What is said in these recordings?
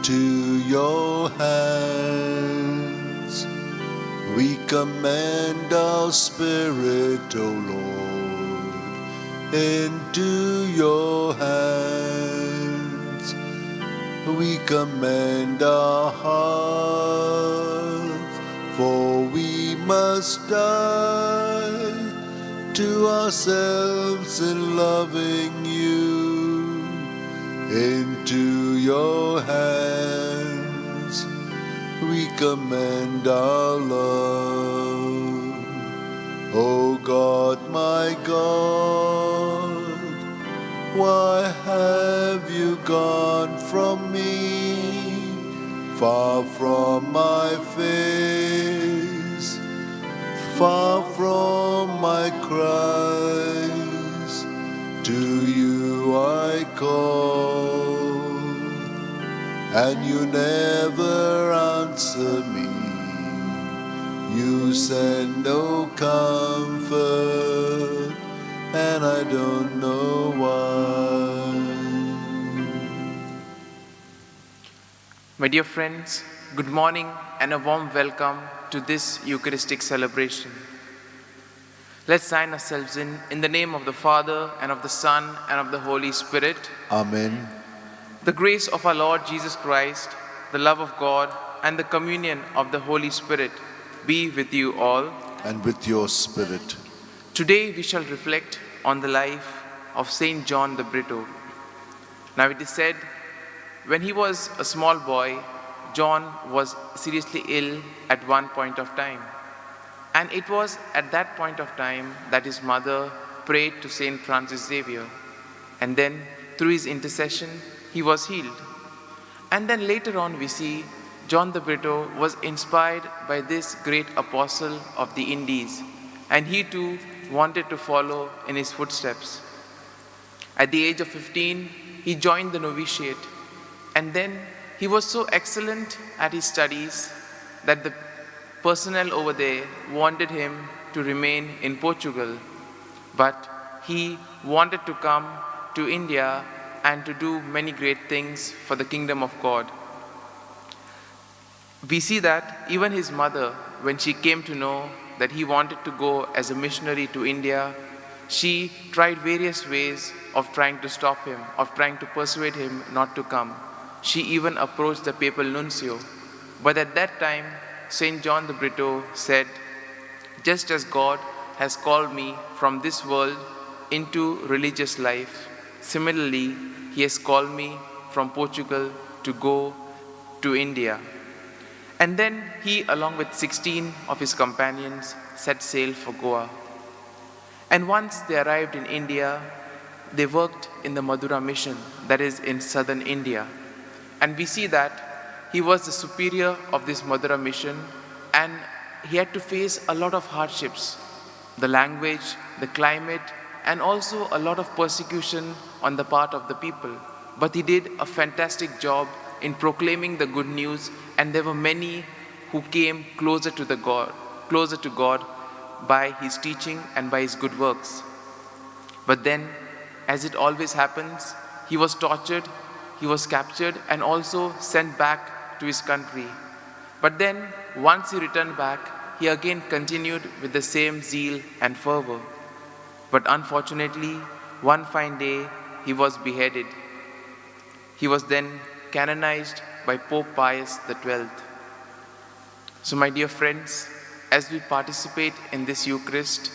into your hands. We commend our spirit, O Lord, into your hands. We commend our hearts, for we must die to ourselves in loving you. Into your hands we commend our love. O God, my God, why have you gone from me, far from my face, far from my cries? To you I call, and you never answer me. You send no comfort, and I don't know why. My dear friends, good morning and a warm welcome to this Eucharistic celebration. Let's sign ourselves in the name of the Father, and of the Son, and of the Holy Spirit. Amen. The grace of our Lord Jesus Christ, the love of God, and the communion of the Holy Spirit be with you all. And with your spirit. Today we shall reflect on the life of Saint John the Britto. Now it is said, when he was a small boy, John was seriously ill at one point of time. And it was at that point of time that his mother prayed to Saint Francis Xavier. And then, through his intercession, he was healed. And then later on we see John the Britto was inspired by this great apostle of the Indies. And he too wanted to follow in his footsteps. At the age of 15, he joined the novitiate. And then he was so excellent at his studies that the personnel over there wanted him to remain in Portugal, but he wanted to come to India and to do many great things for the kingdom of God. We see that even his mother, when she came to know that he wanted to go as a missionary to India, she tried various ways of trying to stop him, of trying to persuade him not to come. She even approached the papal nuncio. But at that time, Saint John the Britto said, just as God has called me from this world into religious life, similarly, he has called me from Portugal to go to India. And then he, along with 16 of his companions, set sail for Goa. And once they arrived in India, they worked in the Madura mission, that is in southern India. And we see that he was the superior of this Madura mission, and he had to face a lot of hardships, the language, the climate, and also a lot of persecution on the part of the people. But he did a fantastic job in proclaiming the good news, and there were many who came closer to God by his teaching and by his good works. But then, as it always happens, he was tortured, he was captured, and also sent back to his country. But then, once he returned back, he again continued with the same zeal and fervor. But unfortunately, one fine day, he was beheaded. He was then canonized by Pope Pius XII. So my dear friends, as we participate in this Eucharist,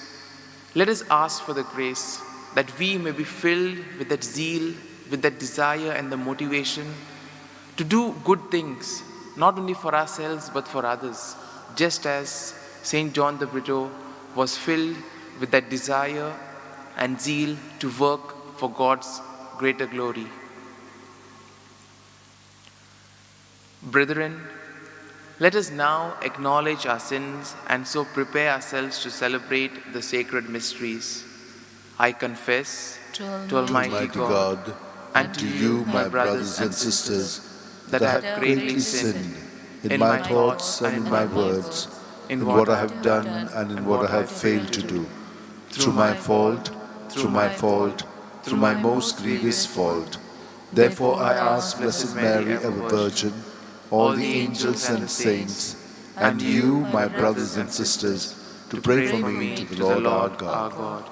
let us ask for the grace that we may be filled with that zeal, with that desire and the motivation to do good things, not only for ourselves but for others, just as Saint John the Britto was filled with that desire and zeal to work for God's greater glory. Brethren, let us now acknowledge our sins and so prepare ourselves to celebrate the sacred mysteries. I confess to Almighty God and to you, my brothers and sisters, that I have greatly sinned in my thoughts and in my words, in what I have done and in what I have failed to do, through my fault, through my most grievous fault. Therefore I ask Blessed Mary, ever Virgin, all the angels and the saints, and you, my brothers and sisters, to pray for me to the Lord our God.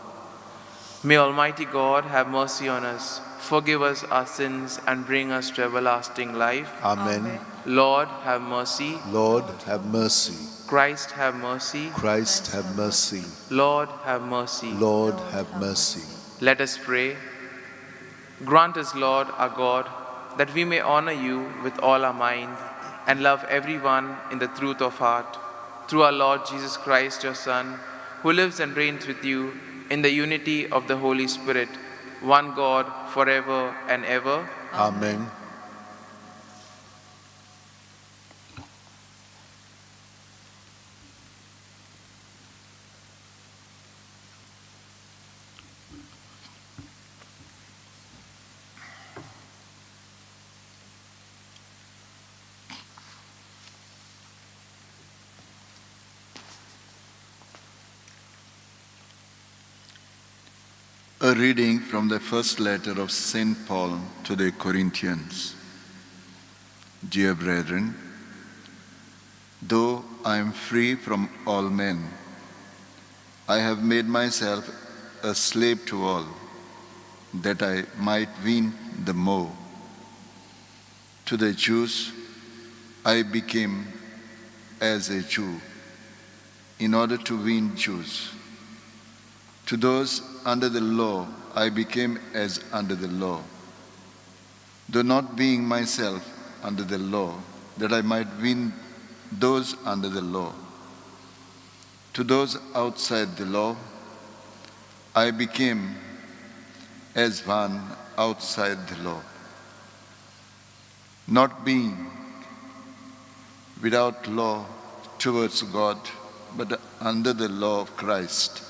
May Almighty God have mercy on us, forgive us our sins, and bring us to everlasting life. Amen. Lord, have mercy. Lord, have mercy. Christ, have mercy. Christ, have mercy. Lord, have mercy. Lord, have mercy. Let us pray. Grant us, Lord, our God, that we may honor you with all our mind and love everyone in the truth of heart, through our Lord Jesus Christ, your Son, who lives and reigns with you in the unity of the Holy Spirit, one God, forever and ever. Amen. A reading from the first letter of St. Paul to the Corinthians. Dear brethren, though I am free from all men, I have made myself a slave to all, that I might win the more. To the Jews, I became as a Jew, in order to win Jews. To those under the law, I became as under the law, though not being myself under the law, that I might win those under the law. To those outside the law, I became as one outside the law, not being without law towards God, but under the law of Christ,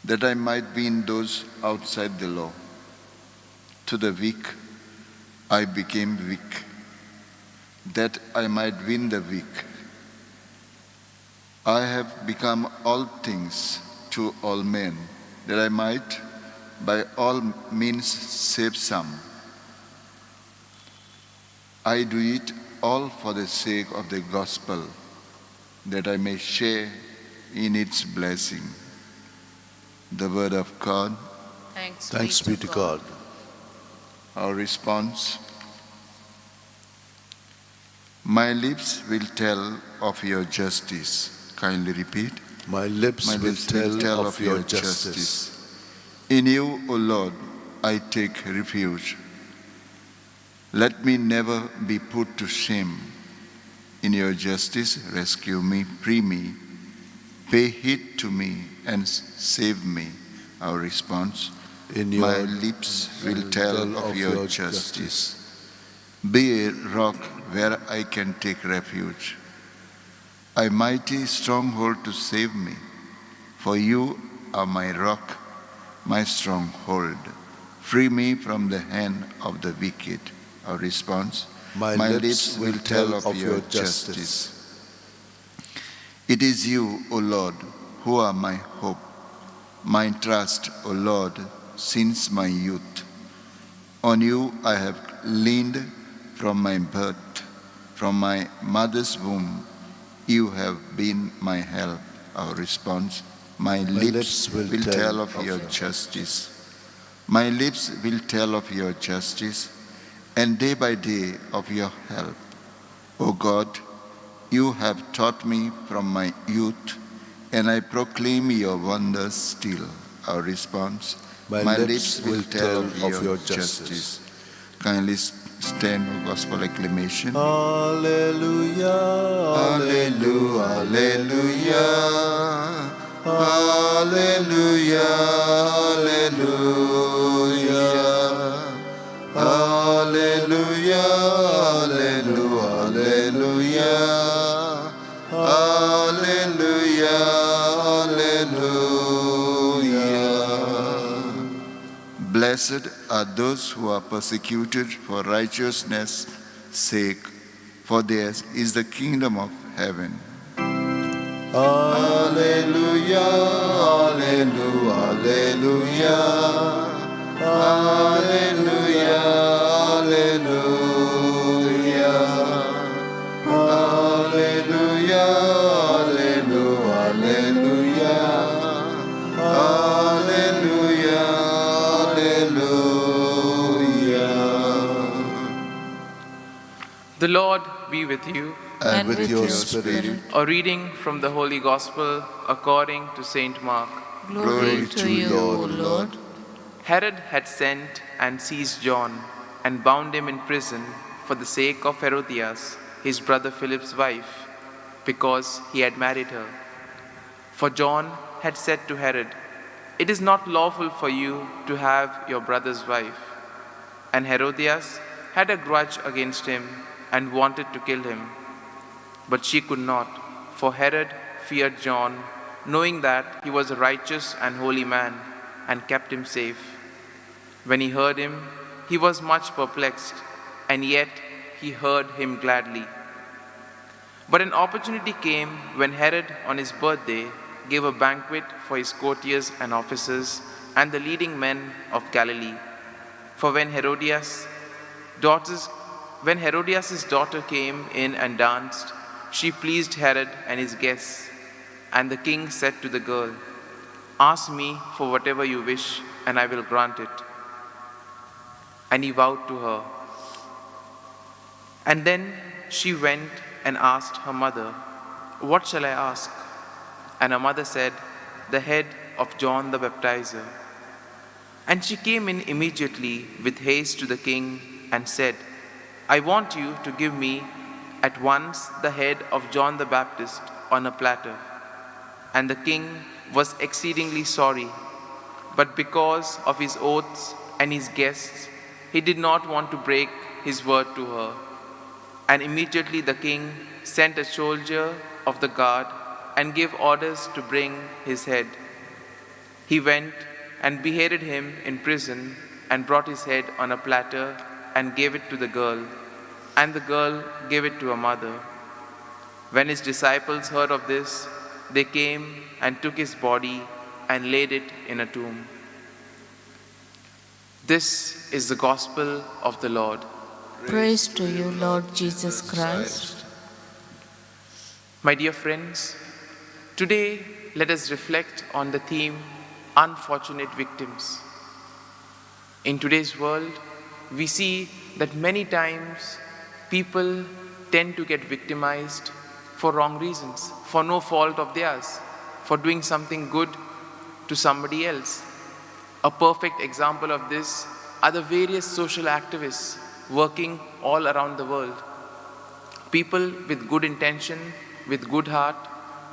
that I might win those outside the law. To the weak, I became weak, that I might win the weak. I have become all things to all men, that I might by all means save some. I do it all for the sake of the gospel, that I may share in its blessing. The word of God. Thanks be to God. Our response. My lips will tell of your justice. Kindly repeat. My lips will tell of your justice. In you, O Lord, I take refuge. Let me never be put to shame. In your justice, rescue me, free me, pay heed to me, and save me. Our response. My lips will tell of your justice. Be a rock where I can take refuge, a mighty stronghold to save me. For you are my rock, my stronghold. Free me from the hand of the wicked. Our response. My lips will tell of your justice. It is you, O Lord, who are my hope, my trust, O Lord, since my youth. On you I have leaned from my birth, from my mother's womb. You have been my help. Our response. My lips will tell of your justice. My lips will tell of your justice, and day by day of your help. O God, you have taught me from my youth, and I proclaim your wonders still. Our response. My lips will tell of your justice. Kindly stand for gospel acclamation. Alleluia, Alleluia, Alleluia, Alleluia, Alleluia, Alleluia, Alleluia, Alleluia, Alleluia. Blessed are those who are persecuted for righteousness' sake, for theirs is the kingdom of heaven. Alleluia, Alleluia, Alleluia, Alleluia. The Lord be with you. And with your spirit. A reading from the Holy Gospel according to Saint Mark. Glory to you, O Lord. Herod had sent and seized John and bound him in prison for the sake of Herodias, his brother Philip's wife, because he had married her. For John had said to Herod, "It is not lawful for you to have your brother's wife." And Herodias had a grudge against him and wanted to kill him. But she could not, for Herod feared John, knowing that he was a righteous and holy man, and kept him safe. When he heard him, he was much perplexed, and yet he heard him gladly. But an opportunity came when Herod, on his birthday, gave a banquet for his courtiers and officers and the leading men of Galilee. For when Herodias' daughter came in and danced, she pleased Herod and his guests. And the king said to the girl, "Ask me for whatever you wish, and I will grant it." And he vowed to her. And then she went and asked her mother, "What shall I ask?" And her mother said, "The head of John the Baptizer." And she came in immediately with haste to the king and said, "I want you to give me at once the head of John the Baptist on a platter." And the king was exceedingly sorry, but because of his oaths and his guests, he did not want to break his word to her. And immediately the king sent a soldier of the guard and gave orders to bring his head. He went and beheaded him in prison and brought his head on a platter and gave it to the girl, and the girl gave it to her mother. When his disciples heard of this, they came and took his body and laid it in a tomb. This is the gospel of the Lord. Praise to you, Lord Jesus Christ. My dear friends, today let us reflect on the theme, unfortunate victims. In today's world, we see that many times people tend to get victimized for wrong reasons, for no fault of theirs, for doing something good to somebody else. A perfect example of this are the various social activists working all around the world. People with good intention, with good heart,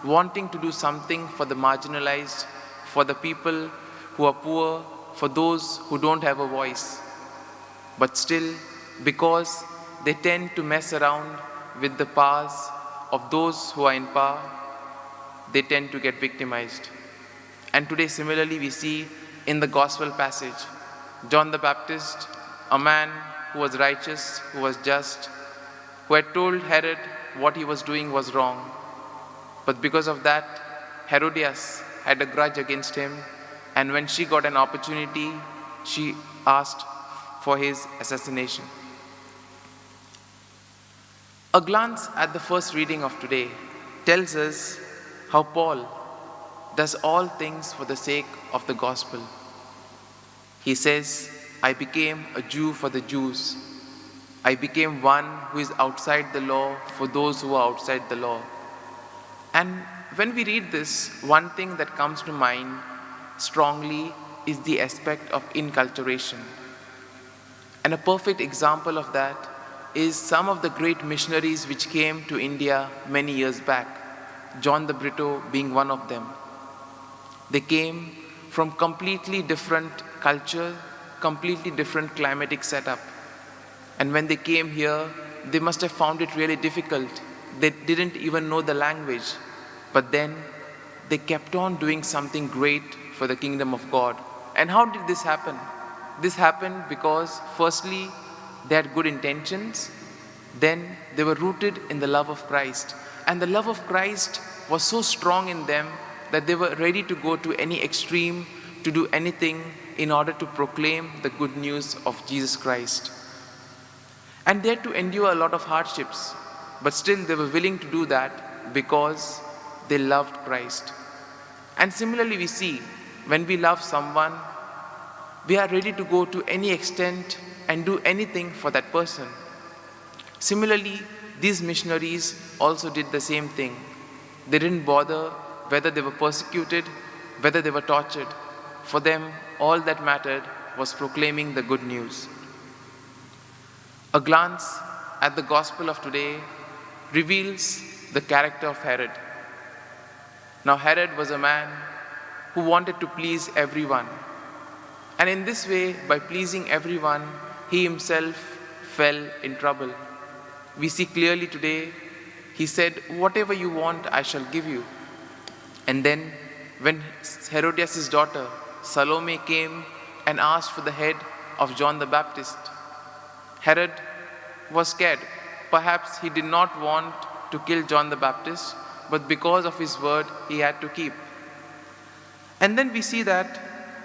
wanting to do something for the marginalized, for the people who are poor, for those who don't have a voice. But still, because they tend to mess around with the powers of those who are in power, they tend to get victimized. And today, similarly, we see in the gospel passage, John the Baptist, a man who was righteous, who was just, who had told Herod what he was doing was wrong. But because of that, Herodias had a grudge against him, and when she got an opportunity, she asked for his assassination. A glance at the first reading of today tells us how Paul does all things for the sake of the gospel. He says, "I became a Jew for the Jews. I became one who is outside the law for those who are outside the law." And when we read this, one thing that comes to mind strongly is the aspect of inculturation. And a perfect example of that is some of the great missionaries which came to India many years back, John the Britto being one of them. They came from completely different culture, completely different climatic setup. And when they came here, they must have found it really difficult. They didn't even know the language. But then they kept on doing something great for the kingdom of God. And how did this happen? This happened because firstly, they had good intentions. Then they were rooted in the love of Christ. And the love of Christ was so strong in them that they were ready to go to any extreme, to do anything in order to proclaim the good news of Jesus Christ. And they had to endure a lot of hardships, but still they were willing to do that because they loved Christ. And similarly we see, when we love someone, we are ready to go to any extent and do anything for that person. Similarly, these missionaries also did the same thing. They didn't bother whether they were persecuted, whether they were tortured. For them, all that mattered was proclaiming the good news. A glance at the gospel of today reveals the character of Herod. Now, Herod was a man who wanted to please everyone. And in this way, by pleasing everyone, he himself fell in trouble. We see clearly today, he said, "Whatever you want, I shall give you." And then, when Herodias' daughter, Salome, came and asked for the head of John the Baptist, Herod was scared. Perhaps he did not want to kill John the Baptist, but because of his word, he had to keep. And then we see that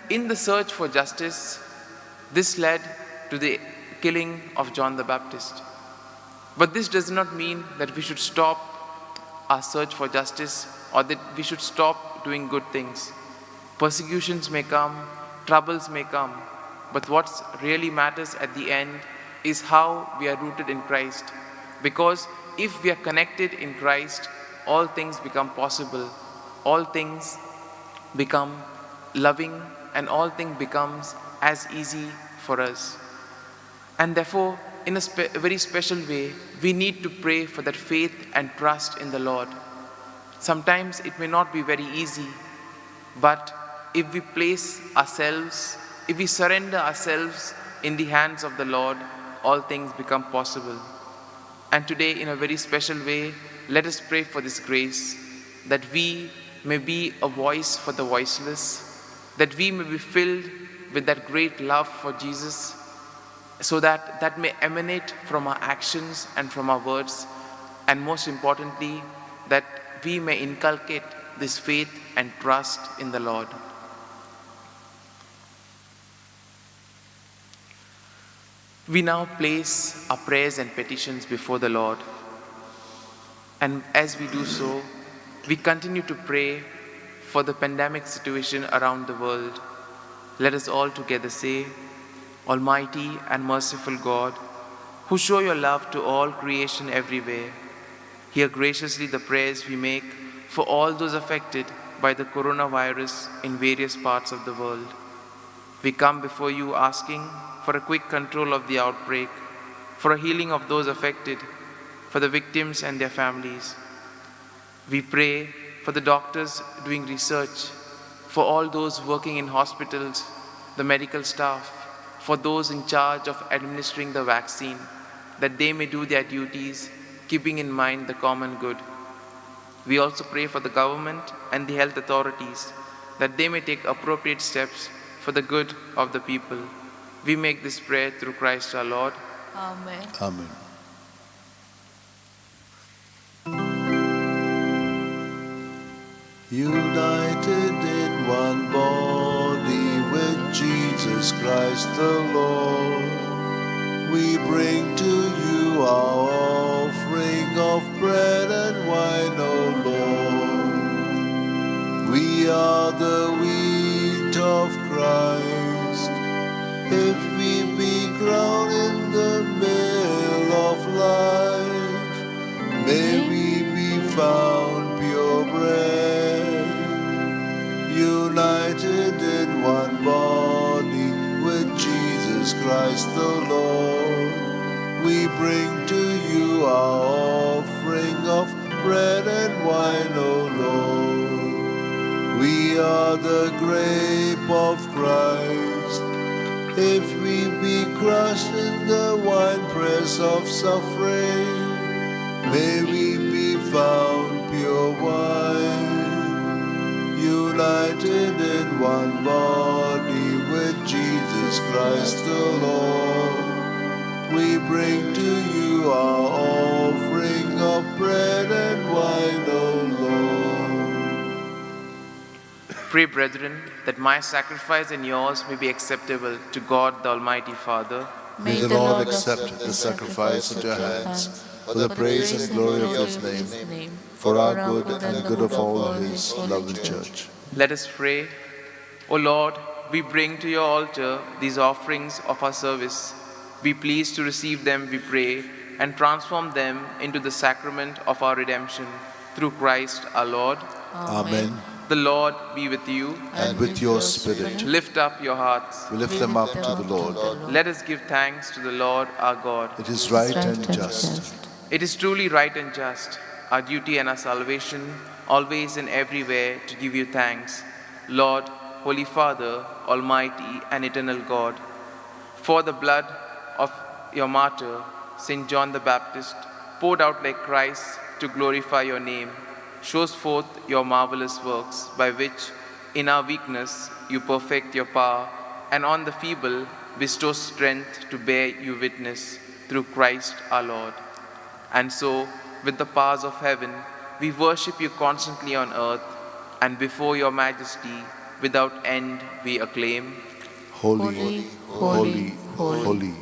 in the search for justice, this led to the killing of John the Baptist. But this does not mean that we should stop our search for justice or that we should stop doing good things. Persecutions may come, troubles may come, but what really matters at the end is how we are rooted in Christ. Because if we are connected in Christ, all things become possible, all things become loving, and all things becomes as easy for us. And therefore, in a very special way, we need to pray for that faith and trust in the Lord. Sometimes it may not be very easy, but if we place ourselves, if we surrender ourselves in the hands of the Lord, all things become possible. And today, in a very special way, let us pray for this grace, that we may be a voice for the voiceless, that we may be filled with that great love for Jesus, so that that may emanate from our actions and from our words, and most importantly, that we may inculcate this faith and trust in the Lord. We now place our prayers and petitions before the Lord. And as we do so, we continue to pray for the pandemic situation around the world. Let us all together say, Almighty and merciful God, who show your love to all creation everywhere, hear graciously the prayers we make for all those affected by the coronavirus in various parts of the world. We come before you asking for a quick control of the outbreak, for a healing of those affected, for the victims and their families. We pray for the doctors doing research, for all those working in hospitals, the medical staff, for those in charge of administering the vaccine, that they may do their duties, keeping in mind the common good. We also pray for the government and the health authorities, that they may take appropriate steps for the good of the people. We make this prayer through Christ our Lord. Amen. Amen. United in one body with Jesus Christ the Lord, we bring to you our offering of bread and wine, O Lord. We are the wheat of Christ. If we be ground in the mill of life, may we be found pure bread, united in one body with Jesus Christ the Lord. We bring to you our offering of bread and wine, O Lord. We are the grape of Christ. If we be crushed in the winepress of suffering, may we be found pure wine, united in one body with Jesus Christ the Lord. We bring to you our offering of bread and wine, O Lord. Pray, brethren, that my sacrifice and yours may be acceptable to God the Almighty Father. May the Lord accept the sacrifice at your hands, for the praise and glory of his name, for our good and the good of all his lovely church. Let us pray. O Lord, we bring to your altar these offerings of our service. Be pleased to receive them, we pray, and transform them into the sacrament of our redemption through Christ our Lord. Amen. The Lord be with you. And with your spirit, Lift up your hearts. we lift them up to the Lord. Let us give thanks to the Lord our God. It is right and just. It is truly right and just, our duty and our salvation, always and everywhere to give you thanks, Lord, Holy Father, Almighty and eternal God, for the blood of your martyr, St. John the Baptist, poured out like Christ to glorify your name, shows forth your marvelous works, by which, in our weakness, you perfect your power, and on the feeble bestow strength to bear you witness, through Christ our Lord. And so, with the powers of heaven, we worship you constantly on earth, and before your majesty, without end, we acclaim, Holy, holy, holy,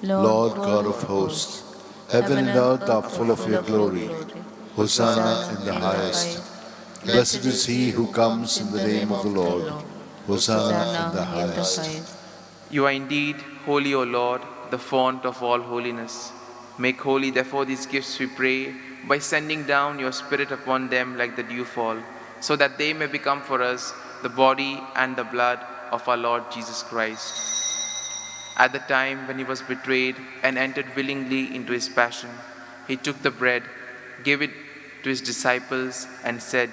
Lord God of hosts, heaven and earth are full of your glory. Hosanna in the highest. Blessed is he who comes in the name of the Lord. Hosanna in the highest. You are indeed holy, O Lord, the fount of all holiness. Make holy, therefore, these gifts, we pray, by sending down your Spirit upon them like the dewfall, so that they may become for us the body and the blood of our Lord Jesus Christ. At the time when he was betrayed and entered willingly into his passion, he took the bread, gave it to his disciples, and said,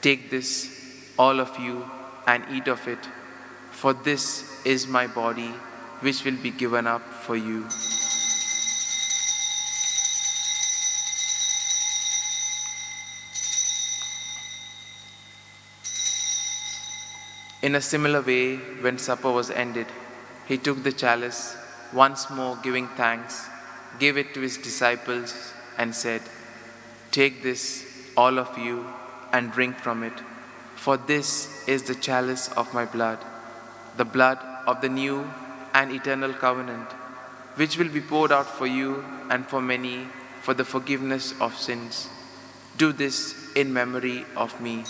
"Take this, all of you, and eat of it, for this is my body, which will be given up for you." In a similar way, when supper was ended, he took the chalice, once more giving thanks, gave it to his disciples, and said, "Take this, all of you, and drink from it, for this is the chalice of my blood, the blood of the new and eternal covenant, which will be poured out for you and for many for the forgiveness of sins. Do this in memory of me."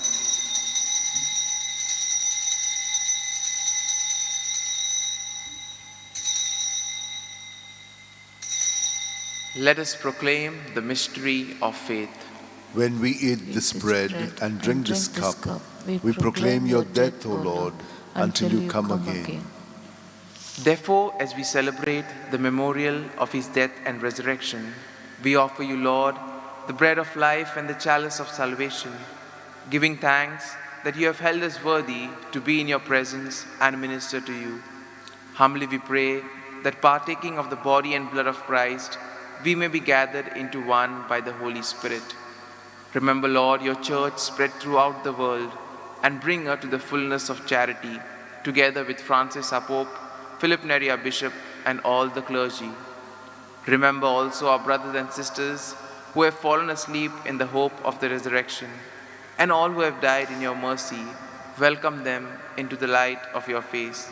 Let us proclaim the mystery of faith. When we eat this bread and drink this cup, we proclaim your death, O Lord, until you come again. Therefore, as we celebrate the memorial of his death and resurrection, we offer you, Lord, the bread of life and the chalice of salvation, giving thanks that you have held us worthy to be in your presence and minister to you. Humbly we pray that, partaking of the body and blood of Christ, we may be gathered into one by the Holy Spirit. Remember, Lord, your church spread throughout the world, and bring her to the fullness of charity, together with Francis our Pope, Philip Neri our Bishop, and all the clergy. Remember also our brothers and sisters who have fallen asleep in the hope of the resurrection, and all who have died in your mercy. Welcome them into the light of your face.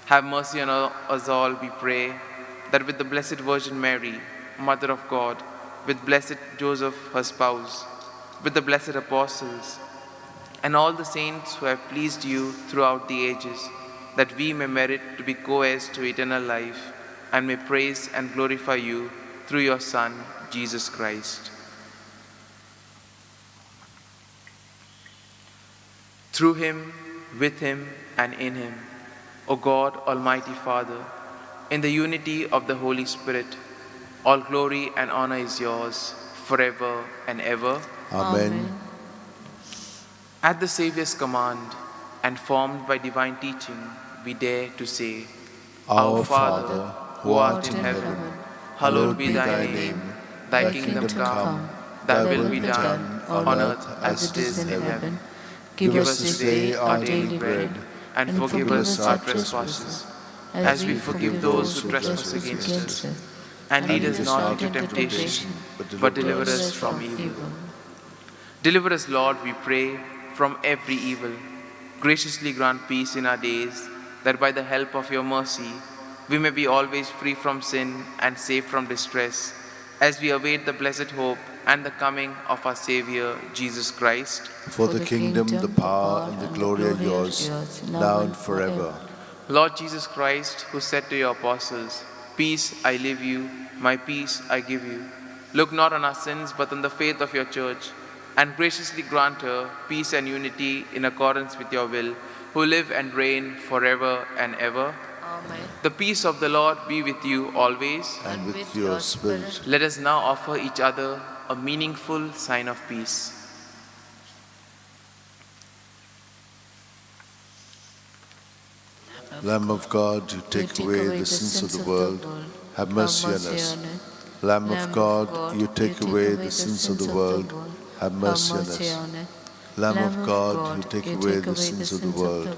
Have mercy on us all, we pray, that with the Blessed Virgin Mary, Mother of God, with blessed Joseph, her spouse, with the blessed apostles, and all the saints who have pleased you throughout the ages, that we may merit to be co-heirs to eternal life, and may praise and glorify you through your Son, Jesus Christ. Through him, with him, and in him, O God, Almighty Father, in the unity of the Holy Spirit, all glory and honor is yours forever and ever. Amen. At the Saviour's command, and formed by divine teaching, we dare to say, Our Father, who art in heaven, hallowed be thy name. Thy kingdom come, thy will be done, on earth as it is in heaven. Give us this day our daily bread, and forgive us our trespasses, as we forgive those who trespass against us. And lead us not into temptation, but deliver us from evil. Deliver us, Lord, we pray, from every evil. Graciously grant peace in our days, that by the help of your mercy, we may be always free from sin and safe from distress, as we await the blessed hope and the coming of our Savior, Jesus Christ. For the kingdom, the power, and the glory are yours, now and forever. Lord Jesus Christ, who said to your apostles, Peace I leave you, my peace I give you. Look not on our sins, but on the faith of your church, and graciously grant her peace and unity in accordance with your will, who live and reign forever and ever. Amen. The peace of the Lord be with you always. And with your spirit. Let us now offer each other a meaningful sign of peace. Lamb of God, you take away the sins of the world, have mercy on us. Lamb of God, you take away the sins of the world, have mercy on us. Lamb of God, you take away the sins of the world,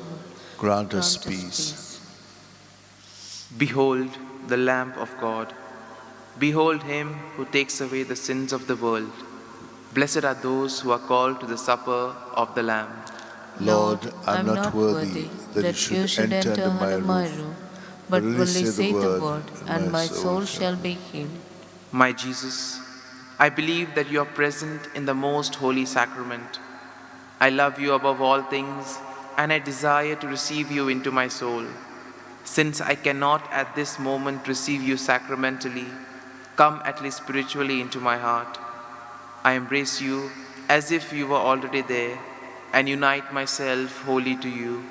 grant us peace. Behold the Lamb of God. Behold him who takes away the sins of the world. Blessed are those who are called to the supper of the Lamb. Lord, I am not worthy that you should enter under my roof, but only say the word, and my soul shall be healed. My Jesus, I believe that you are present in the most holy sacrament. I love you above all things, and I desire to receive you into my soul. Since I cannot at this moment receive you sacramentally, come at least spiritually into my heart. I embrace you as if you were already there, and unite myself wholly to you.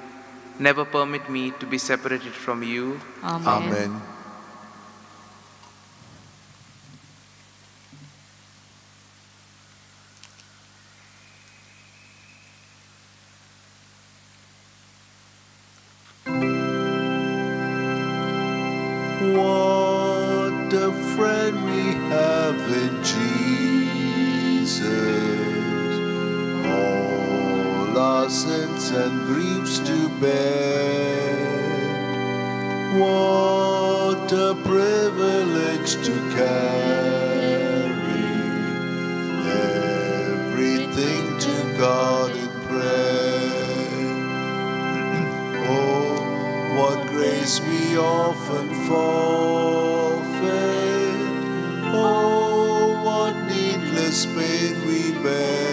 Never permit me to be separated from you. Amen. Amen. What a friend we have in Jesus. All our sins and griefs to bear. What a privilege to carry everything to God in prayer. Oh, what grace we often forfeit. Oh, what needless pain we bear.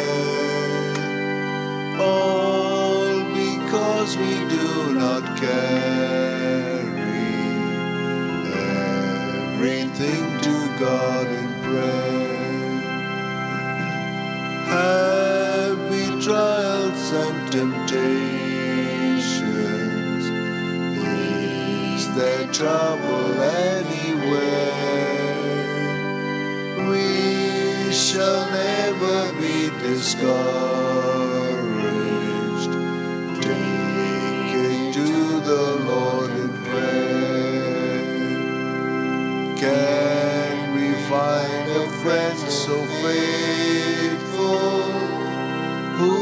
All because we do not carry everything to God in prayer. Heavy trials and temptations, is there trouble anywhere? We shall never be discouraged. Take it to the Lord in prayer. Can we find a friend so faithful, who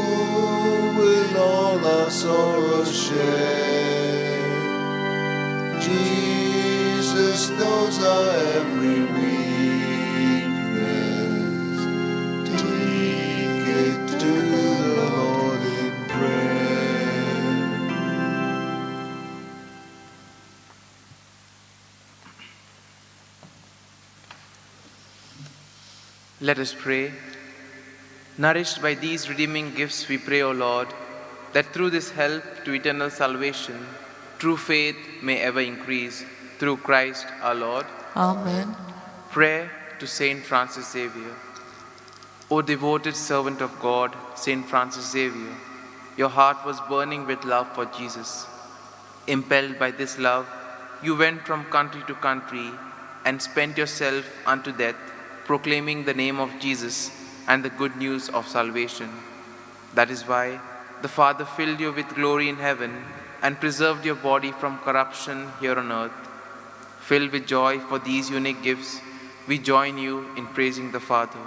will all our sorrows share? Jesus knows our every weakness. Take it to the Lord in prayer. Let us pray. Nourished by these redeeming gifts, we pray, O Lord, that through this help to eternal salvation, true faith may ever increase, through Christ our Lord. Amen. Prayer to Saint Francis Xavier. O devoted servant of God, Saint Francis Xavier, your heart was burning with love for Jesus. Impelled by this love, you went from country to country and spent yourself unto death, proclaiming the name of Jesus and the good news of salvation. That is why the Father filled you with glory in heaven and preserved your body from corruption here on earth. Filled with joy for these unique gifts, we join you in praising the Father.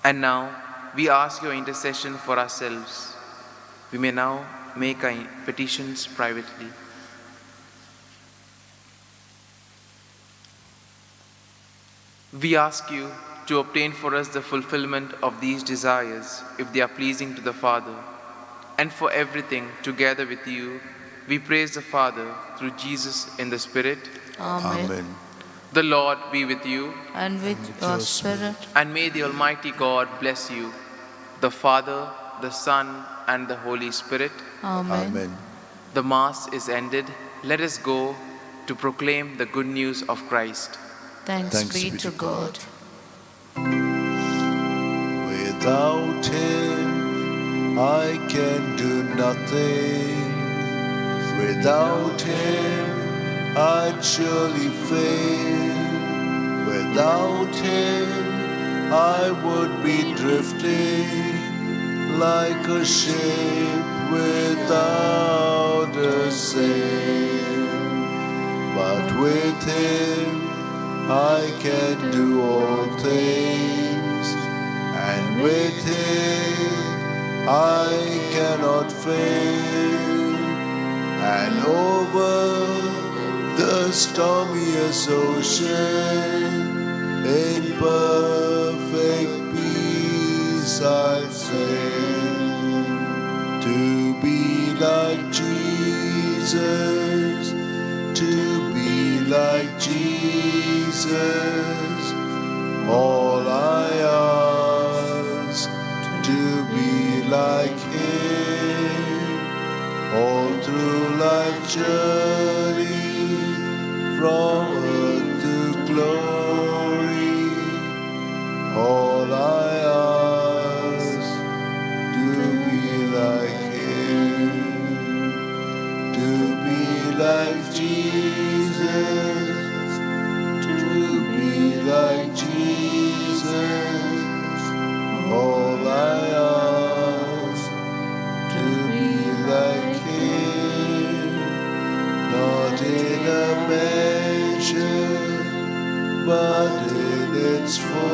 And now, we ask your intercession for ourselves. We may now make our petitions privately. We ask you to obtain for us the fulfillment of these desires, if they are pleasing to the Father. And for everything, together with you, we praise the Father through Jesus in the Spirit. Amen. Amen. The Lord be with you, And with your spirit. and may the Almighty God bless you, the Father, the Son, and the Holy Spirit. Amen. Amen. The Mass is ended. Let us go to proclaim the good news of Christ. Thanks be to God. Without him, I can do nothing. Without him, I'd surely fail. Without him, I would be drifting like a ship without a sail. But with him, I can do all things, and with him I cannot fail. And over the stormiest ocean, in perfect peace I'll sail. To be like Jesus, to be like Jesus, all I ask, to be like him, all through life's journey, from earth to glory, all I ask, to be like him, to be like Jesus, to be like Jesus, all I ask, to be like him, not in a measure, but in its full.